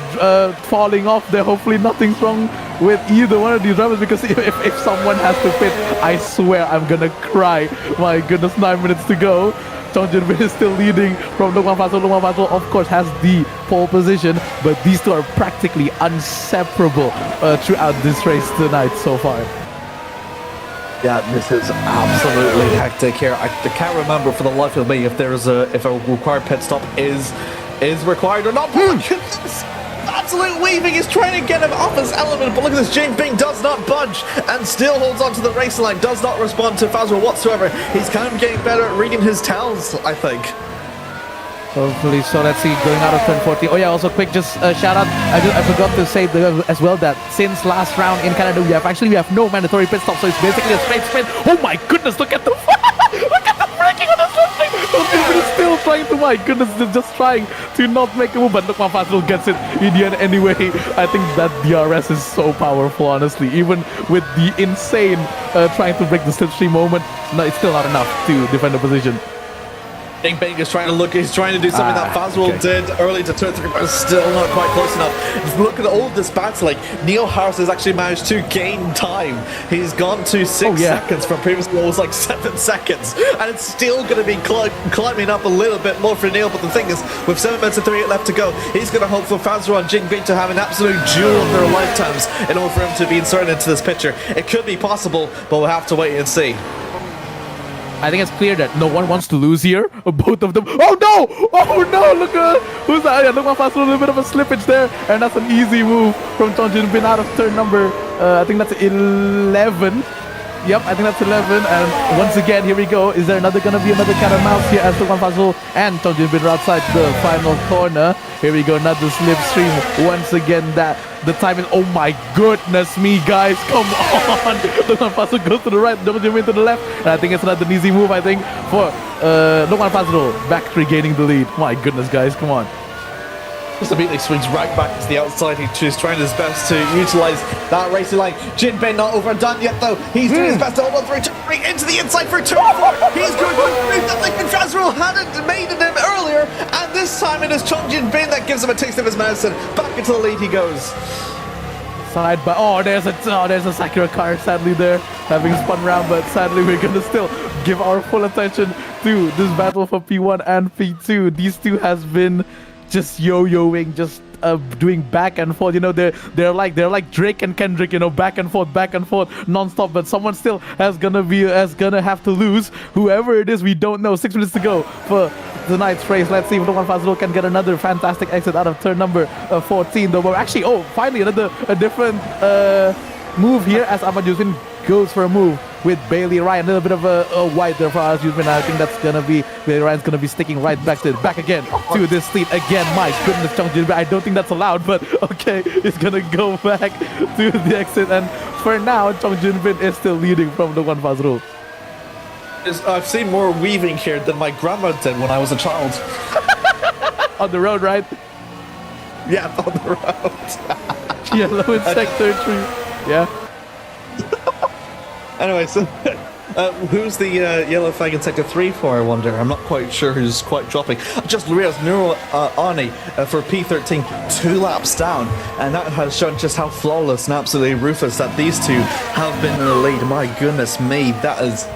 falling off there. Hopefully nothing's wrong with either one of these drivers, because if someone has to pit, I swear I'm gonna cry. My goodness, 9 minutes to go. Chong Jin-bin is still leading from Luke Van Zyl. Luke Van Zyl, of course, has the pole position, but these two are practically inseparable throughout this race tonight so far. Yeah, this is absolutely hectic here. I can't remember for the life of me if there's a required pit stop is required or not. Absolute weaving is trying to get him off his element, but look at this. Jin-bin does not budge and still holds on to the race line, does not respond to Van Zyl whatsoever. He's kind of getting better at reading his tells, I think. Hopefully so. Let's see, going out of turn 40. Oh yeah, also quick, just shout out, I forgot to say as well that since last round in Canada we have no mandatory pit stop, so it's basically a straight sprint. Oh my goodness, look at the look at the braking on the slipstream. He's still trying to, my goodness, just trying to not make a move, but look, Van Zyl gets it in the end anyway. I think that DRS is so powerful, honestly. Even with the insane trying to break the slipstream moment, no, it's still not enough to defend the position. Jin-bin is trying to look, he's trying to do something that Van Zyl did early to turn 3, but still not quite close enough. Look at all this battle, like, Neil Harris has actually managed to gain time. He's gone to 6 seconds from previously it was like 7 seconds, and it's still going to be climbing up a little bit more for Neil, but the thing is, with 7 minutes and 38 left to go, he's going to hope for Van Zyl and Jin-bin to have an absolute duel of their lifetimes in order for him to be inserted into this picture. It could be possible, but we'll have to wait and see. I think it's clear that no one wants to lose here. Both of them. Oh no! Oh no! Look at who's that? Yeah, look at a little bit of a slippage there, and that's an easy move from Chong Jin-bin out of turn number. I think that's 11. Yep, I think that's 11. And once again, here we go. Is there gonna be another cat and mouse here as Luke Van Zyl and Chong Jin-bin are outside the final corner? Here we go, another slipstream. Once again, that the time is, oh my goodness me, guys, come on. Luke Van Zyl goes to the right, Chong Jin-bin to the left, and I think it's another easy move, I think, for Luke Van Zyl back regaining the lead. My goodness, guys, come on. Just immediately swings right back to the outside. He's trying his best to utilise that racing line. Jinbin not overdone yet though. He's doing his best to hold on through turn 3 into the inside for turn 4. He's going to move that Liquid Fazrul hadn't made it him earlier. And this time it is Chung Jinbin that gives him a taste of his medicine. Back into the lead he goes. Side, but there's a Sakura car sadly there, having spun round, but sadly we're gonna still give our full attention to this battle for P1 and P2. These two has been just yo-yoing, just doing back and forth. You know, they're like Drake and Kendrick. You know, back and forth, non-stop. But someone still has gonna have to lose. Whoever it is, we don't know. 6 minutes to go for tonight's race. Let's see if Logan Fazrul can get another fantastic exit out of turn number 14. Though we're actually, finally a different move here as Ahmad Yusufin goes for a move with Bailey Ryan. A little bit of a wide there for us. I think that's gonna be Bailey Ryan's gonna be sticking right back again to this lead again. My goodness, Chung Jinbin. I don't think that's allowed, but okay, it's gonna go back to the exit. And for now, Chung Jinbin is still leading from Logan Fazrul. I've seen more weaving here than my grandma did when I was a child. On the road, right? Yeah, on the road. Yellow in sector 3. Yeah. Anyway, so who's the yellow flag in sector 3 for, I wonder? I'm not quite sure who's quite dropping. I just realized Nuro Arnie for P13 2 laps down, and that has shown just how flawless and absolutely ruthless that these two have been in the lead. My goodness me, that is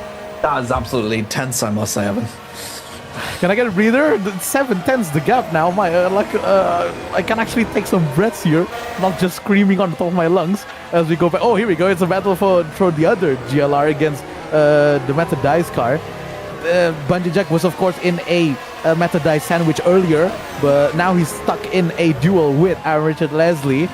absolutely intense, I must say, Evan. Can I get a breather? 7-10's the gap now. I can actually take some breaths here, not just screaming on the top of my lungs as we go back. Oh, here we go. It's a battle for the other GLR against the Meta Dice car. Bungie Jack was, of course, in a Meta Dice sandwich earlier, but now he's stuck in a duel with Aaron Richard Leslie.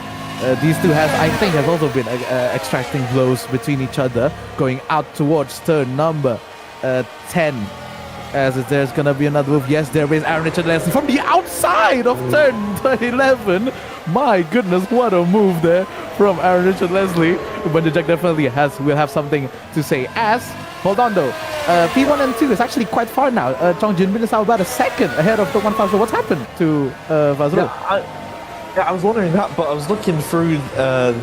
These two has also been extracting blows between each other, going out towards turn number 10. As there's gonna be another move. Yes, there is Aaron Richard Leslie from the outside of turn 11. My goodness, what a move there from Aaron Richard Leslie. Bungie Jack definitely will have something to say. Hold on though, P1 and 2 is actually quite far now. Chung Jinbin is now about a second ahead of the one Fazrul. What's happened to Fazrul? Yeah, I was wondering that, but I was looking through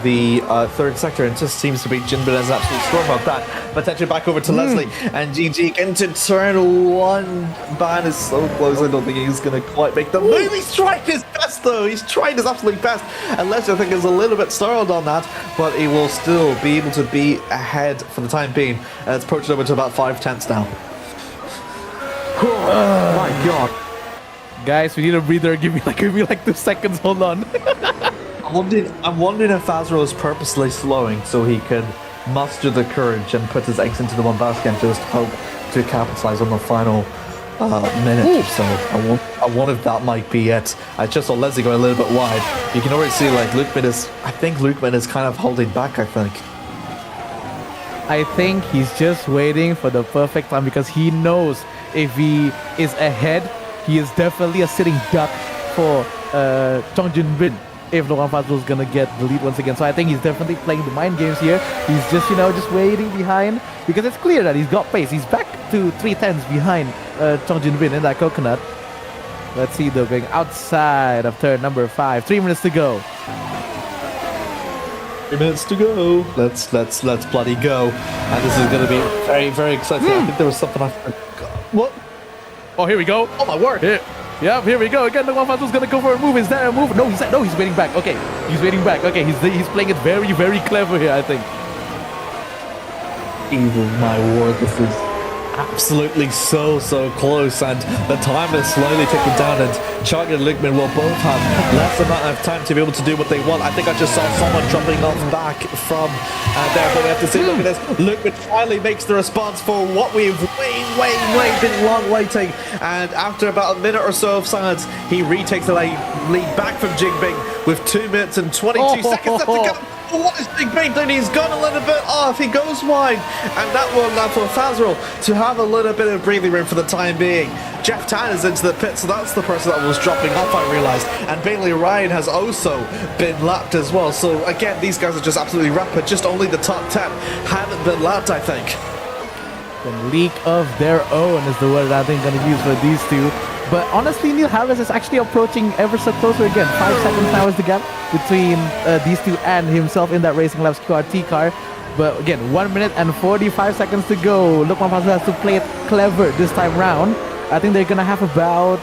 the third sector, and it just seems to be Jinbin is absolutely sure about that. Potentially back over to Leslie, and GG into turn 1. Ban is so close, I don't think he's going to quite make the move. He's trying his best, though. He's trying his absolute best. And Leslie, I think, is a little bit startled on that, but he will still be able to be ahead for the time being. It's approaching over to about 5/10 now. Oh, my God. Guys, we need a breather. Give me like 2 seconds. Hold on. I'm wondering if Fazrul is purposely slowing so he can muster the courage and put his eggs into the one basket and just hope to capitalize on the final minute or so. I wonder if that might be it. I just saw Leslie go a little bit wide. You can already see Lukeman is kind of holding back, I think. I think he's just waiting for the perfect time because he knows if he is ahead, he is definitely a sitting duck for Chung Jinbin if Logan Fazrul is gonna get the lead once again. So I think he's definitely playing the mind games here. He's just, just waiting behind because it's clear that he's got pace. He's back to 3/10s behind Chung Jinbin in that coconut. Let's see though, going outside of turn number 5. 3 minutes to go. 3 minutes to go. Let's bloody go. And this is gonna be very, very exciting. I think there was something I forgot. What? Oh, here we go. Oh my word. Here we go. Again, the one Fazrul's gonna go for a move. Is there a move? No, he's waiting back. Okay, he's waiting back. Okay, he's playing it very, very clever here, I think. Evil, my word, this is absolutely so close, and the time is slowly ticking down, and Chug and Lukeman will both have less amount of time to be able to do what they want. I think I just saw someone dropping off back from there, but we have to see. Look at this. Lukeman finally makes the response for what we've been long waiting, and after about a minute or so of silence, he retakes the lead back from Jinbin with 2 minutes and 22 seconds left to go. What is Jinbin doing? He's gone a little bit off. He goes wide, and that will allow for Fazrul to have a little bit of breathing room for the time being. Jeff Tan is into the pit, so that's the person that was dropping off, I realised. And Bailey Ryan has also been lapped as well. So again, these guys are just absolutely rapid. Just only the top 10 haven't been lapped, I think. The league of their own is the word I think I'm going to use for these two. But honestly, Neil Harris is actually approaching ever so closer again. 5 seconds now is the gap between these two and himself in that Racing Labs QRT car. But again, 1 minute and 45 seconds to go. Lukman Fazrul has to play it clever this time round. I think they're gonna have about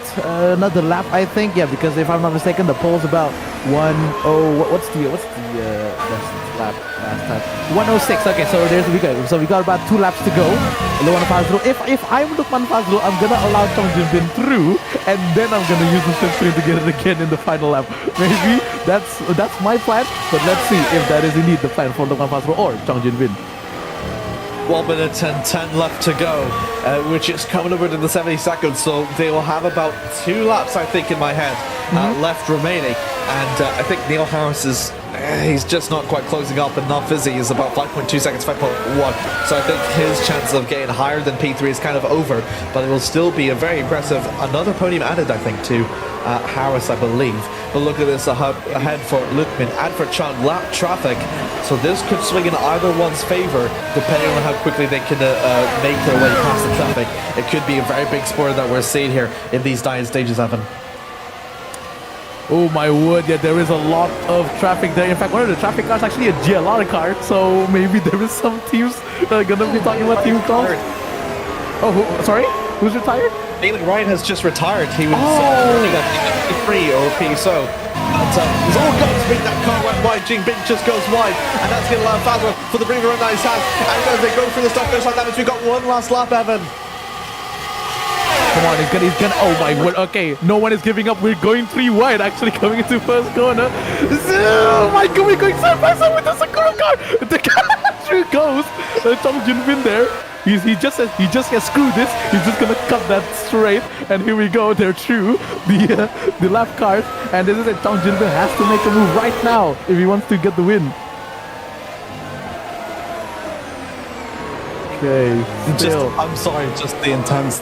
another lap. I think, yeah, because if I'm not mistaken, the pole's about 1:0. What's the last lap last time? 1:06. Okay, so we got about 2 laps to go. Lukman Fazrul. If I'm Lukman Fazrul, I'm gonna allow Chong Jin-bin through, and then I'm gonna use the slip screen to get it again in the final lap. Maybe that's my plan. But let's see if that is indeed the plan for Lukman Fazrul or Chong Jin-bin. 1 minute and 10 left to go, which is coming over to the 70 seconds, so they will have about 2 laps, I think, in my head, left remaining. And I think Neil Harris is, he's just not quite closing up enough, is he? He's about 5.2 seconds, 5.1. So I think his chances of getting higher than P3 is kind of over, but it will still be a very impressive, another podium added, I think, to Harris, I believe. But look at this ahead for Lukman and for Chong, lap traffic. So this could swing in either one's favor, depending on how quickly they can make their way past the traffic. It could be a very big spoiler that we're seeing here in these dying stages, Evan. Oh my word, yeah, there is a lot of traffic there. In fact, one of the traffic cars is actually a GLR car, so maybe there is some teams that are gonna be talking about team calls. Oh, sorry? Who's retired? Bailey Ryan has just retired. He was running at P3 or PSO. He's all got to beat that car went wide. Jing Bing just goes wide, and that's going to allow Fazrul for the bring around that he's had. And as they go through the stop finish line, that means we've got one last lap, Evan. Come on, he's gonna, oh my word, okay, no one is giving up, we're going 3 wide, actually coming into first corner. Oh my god, we're going side by side with the Sakura car. The car through goes, Chong Jin-bin there. He just says, screw this, he's just gonna cut that straight, and here we go, they're through the lap cars, and this is it, Chong Jin-bin has to make a move right now if he wants to get the win. Okay, still. I'm sorry, just the intense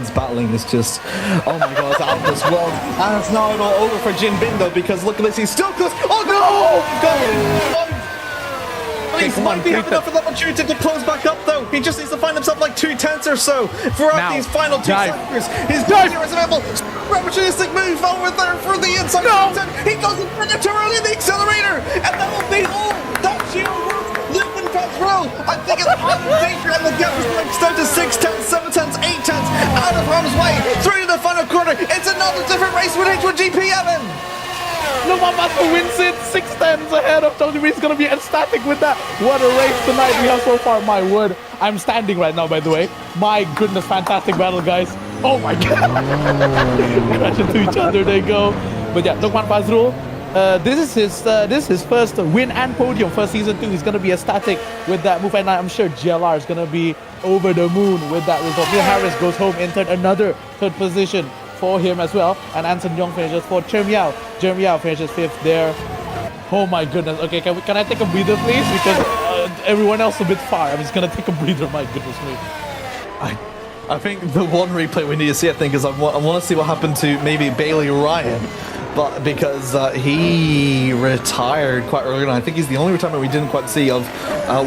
battling is just, oh my god, it's out of this world. And it's now all over for Jin Bin though, because look at this, he's still close. Oh no! He might be having enough of the opportunity to close back up though. He just needs to find himself like 2/10 or so throughout these final 2 sectors. His body is available. Opportunistic move over there for the inside. No! He goes a minute too early in the accelerator, and that will be all. That's you. Lukman Fazrul, I think it's out of danger, and the gap is going down to 6/10, 7/10, 8/10, out of harm's way, through to the final quarter. It's another different race with H1GP, Evan. Lukman Fazrul wins it, 6/10 ahead of Chong Jin-bin. He's gonna be ecstatic with that. What a race tonight we have so far. My word, I'm standing right now, by the way. My goodness, fantastic battle, guys. Oh my god. Crash into each other, they go. But yeah, Lukman Fazrul, this is his first win and podium for season 2. He's gonna be ecstatic with that move, and I'm sure GLR is gonna be over the moon with that result. Neil Harris goes home in another third position for him as well, and Anson Young finishes for Jeremy Yao finishes 5th there. Oh my goodness. Okay, can I take a breather, please? Because everyone else is a bit far. I'm just gonna take a breather. My goodness me. I think the one replay we need to see, I think, is I want to see what happened to maybe Bailey Ryan, but because he retired quite early on. I think he's the only retirement we didn't quite see of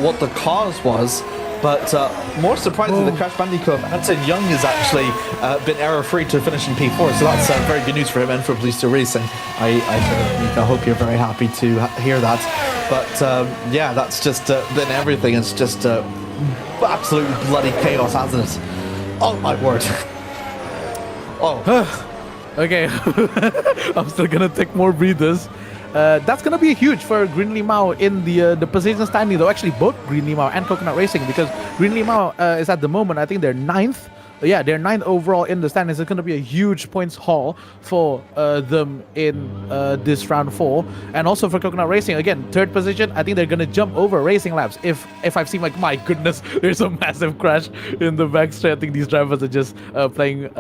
what the cause was. But more surprisingly, the Crash Bandicoot, Anson Young has actually been error-free to finish in P4, so that's very good news for him and for Police 2 Racing. I hope you're very happy to hear that. But yeah, that's just been everything. It's just absolute bloody chaos, hasn't it? Oh my word. Oh. Okay, I'm still gonna take more breathers. That's gonna be huge for Green Limao in the position standing, though. Actually, both Green Limao and Coconut Racing, because Green Limao is at the moment, I think they're 9th. Yeah, they're 9th overall in the standings. It's gonna be a huge points haul for them in this round 4, and also for Coconut Racing, again, 3rd position. I think they're gonna jump over Racing Labs. If I've seen, like, my goodness, there's a massive crash in the back straight. I think these drivers are just playing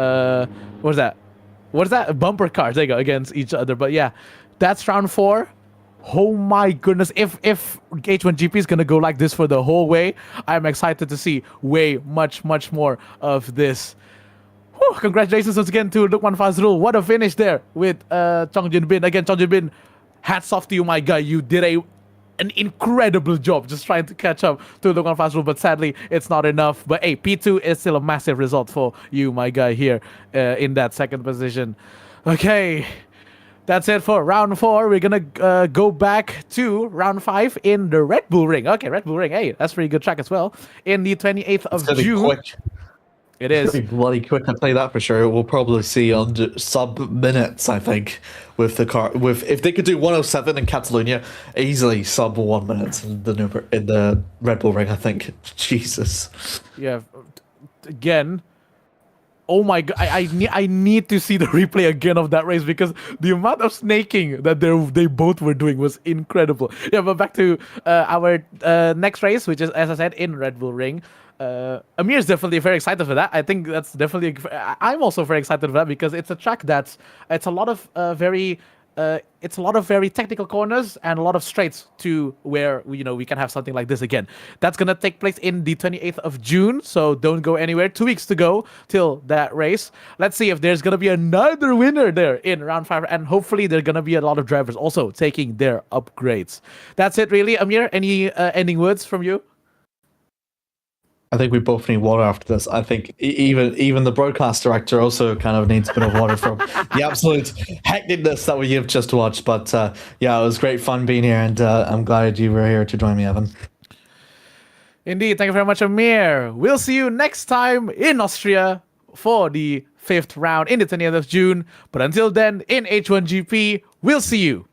what is that? Bumper cars, there you go, against each other. But yeah, that's round 4. Oh my goodness, if H1GP is gonna go like this for the whole way, I'm excited to see way much more of this. Whew, congratulations once again to Lukman Fazrul. What a finish there with Chong Jin-bin. Again, Chong Jin-bin, hats off to you, my guy. You did a an incredible job just trying to catch up to the qualifying rule, but sadly it's not enough. But hey, P2 is still a massive result for you, my guy, here in that second position. Okay, that's it for round 4. We're gonna go back to round 5 in the Red Bull Ring. Okay, Red Bull Ring. Hey, that's pretty good track as well. In the 28th of It's gonna be June. quick. It is. It's gonna be bloody quick. I'll tell you that for sure. We'll probably see under sub minutes. I think with the car, with if they could do 107 in Catalonia, easily sub 1 minute in the Red Bull Ring. I think. Jesus. Yeah. Again. Oh my god! I need to see the replay again of that race because the amount of snaking that they both were doing was incredible. Yeah, but back to our next race, which is, as I said, in Red Bull Ring. Amir is definitely very excited for that. I think that's definitely. I'm also very excited for that because it's a track that's it's a lot of very technical corners and a lot of straights to where we can have something like this again. That's gonna take place in the 28th of June, so don't go anywhere. 2 weeks to go till that race. Let's see if there's gonna be another winner there in round 5, and hopefully there's gonna be a lot of drivers also taking their upgrades. That's it, really. Amir, any ending words from you? I think we both need water after this. I think even the broadcast director also kind of needs a bit of water from the absolute hecticness that we have just watched. But yeah, it was great fun being here, and I'm glad you were here to join me, Evan. Indeed, thank you very much, Amir. We'll see you next time in Austria for the 5th round in the 20th of June. But until then, in H1GP, we'll see you.